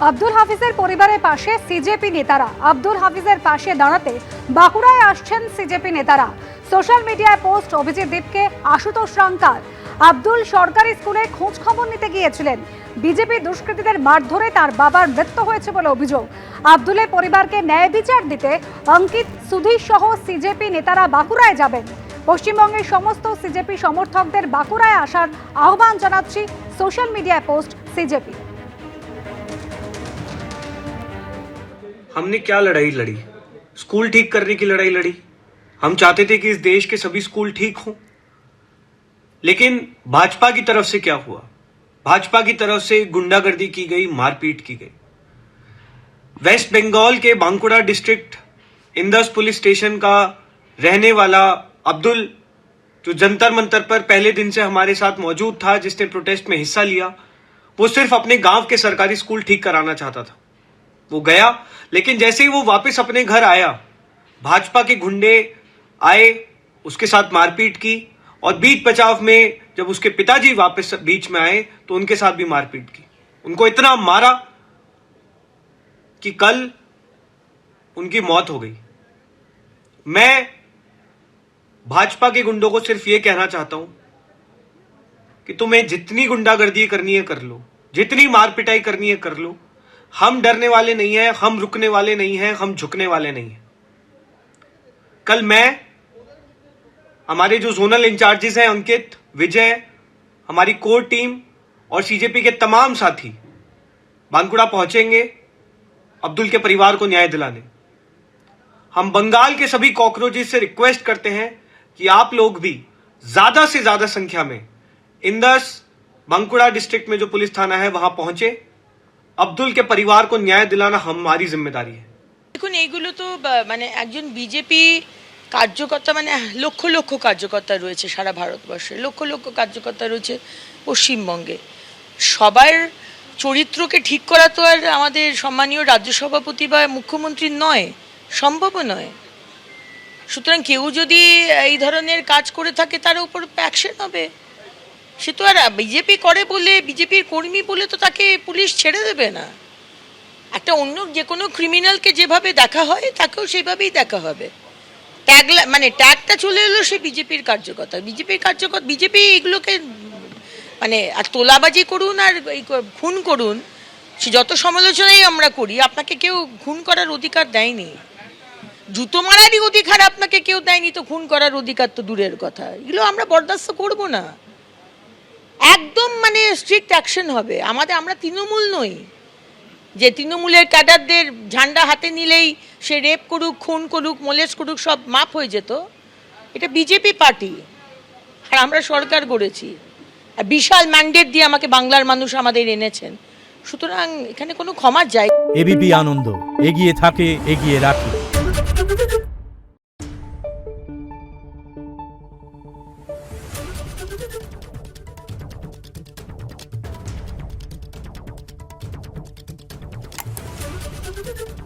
আব্দুল হাফিজের পরিবারের পাশে সিজেপি নেতারা। আব্দুল হাফিজের পাশে দাঁড়াতে বাঁকুড়ায় আসছেন সিজেপি নেতারা। সোশ্যাল মিডিয়ায় পোস্ট অভিজিৎ দীপকে আশুতোষ রাঙ্কাল। আব্দুল সরকারি স্কুলে খোঁজ খবর নিতে গিয়েছিলেন। বিজেপি দুষ্কৃতীদের মারধরে তার বাবার মৃত্যু হয়েছে বলে অভিযোগ। আব্দুলের পরিবারকে ন্যায় বিচার দিতে অঙ্কিত সুধীর সহ সিজেপি নেতারা বাঁকুড়ায় যাবেন। পশ্চিমবঙ্গের সমস্ত সিজেপি সমর্থকদের বাঁকুড়ায় আসার আহ্বান জানাচ্ছি সোশ্যাল মিডিয়ায় পোস্ট সিজেপি। हमने क्या लड़ाई लड़ी? स्कूल ठीक करने की लड़ाई लड़ी। हम चाहते थे कि इस देश के सभी स्कूल ठीक हों। लेकिन भाजपा की तरफ से क्या हुआ? भाजपा की तरफ से गुंडागर्दी की गई, मारपीट की गई। वेस्ट बंगाल के Bankura district Indus police station का रहने वाला अब्दुल, जो जंतर मंतर पर पहले दिन से हमारे साथ मौजूद था, जिसने प्रोटेस्ट में हिस्सा लिया, वो सिर्फ अपने गांव के सरकारी स्कूल ठीक कराना चाहता था। वो गया, लेकिन जैसे ही वो वापस अपने घर आया, भाजपा के गुंडे आए, उसके साथ मारपीट की। और बीच बचाव में जब उसके पिताजी वापस बीच में आए तो उनके साथ भी मारपीट की। उनको इतना मारा कि कल उनकी मौत हो गई। मैं भाजपा के गुंडों को सिर्फ ये कहना चाहता हूं कि तुम्हें जितनी गुंडागर्दी करनी है कर लो, जितनी मार पिटाई करनी है कर लो। हम डरने वाले नहीं हैं, हम रुकने वाले नहीं हैं, हम झुकने वाले नहीं हैं। कल मैं, हमारे जो जोनल इंचार्जेस हैं अंकित, विजय, हमारी कोर टीम और सीजेपी के तमाम साथी बांकुड़ा पहुंचेंगे अब्दुल के परिवार को न्याय दिलाने। हम बंगाल के सभी कॉकरोचेस से रिक्वेस्ट करते हैं कि आप लोग भी ज्यादा से ज्यादा संख्या में इंदस बांकुड़ा डिस्ट्रिक्ट में जो पुलिस थाना है वहां पहुंचे। আব্দুল কে পরিবার কো ন্যায় দিলানা हमारी जिम्मेदारी है। দেখুন, এইগুলো তো মানে একজন বিজেপি কার্যকর্তা, মানে লক্ষ লক্ষ কার্যকর্তা রয়েছে সারা ভারতবর্ষে, লক্ষ লক্ষ কার্যকর্তা রয়েছে পশ্চিমবঙ্গে। সবার চরিত্রকে ঠিক করা তো আর আমাদের সম্মানীয় রাজ্য সভাপতি বা মুখ্যমন্ত্রীর নয়, সম্ভবও নয়। সুতরাং কেউ যদি এই ধরনের কাজ করে থাকে তার উপর অ্যাকশন হবে। সে তো আর বিজেপি করে বলে, বিজেপির কর্মী বলে তো তাকে পুলিশ ছেড়ে দেবে না। একটা অন্য যে কোনো ক্রিমিনালকে যেভাবে দেখা হয় তাকেও সেভাবেই দেখা হবে। ট্যাগটা চলে এলো সে বিজেপির কার্যকর্তা। বিজেপি এগুলোকে মানে আর তোলাবাজি করুন আর এই খুন করুন, সে যত সমালোচনাই আমরা করি, আপনাকে কেউ খুন করার অধিকার দেয়নি। জুতো মারারই অধিকার আপনাকে কেউ দেয়নি, তো খুন করার অধিকার তো দূরের কথা। এগুলো আমরা বরদাস্ত করবো না। একদম মানে স্ট্রিক্ট অ্যাকশন হবে। আমরা তৃণমূল নই যে তৃণমূলের ক্যাডারদের ঝান্ডা হাতে নিলেই সে রেপ করুক, খুন করুক, মোলেস্ট করুক সব মাফ হয়ে যেত। এটা বিজেপি পার্টি, আর আমরা সরকার গড়েছি, বিশাল ম্যান্ডেট দিয়ে আমাকে বাংলার মানুষ আমাদের এনেছেন। সুতরাং এখানে কোনো ক্ষমার জায়গা। এবিপি আনন্দ এগিয়ে থাকে, এগিয়ে রাখে। Thank you.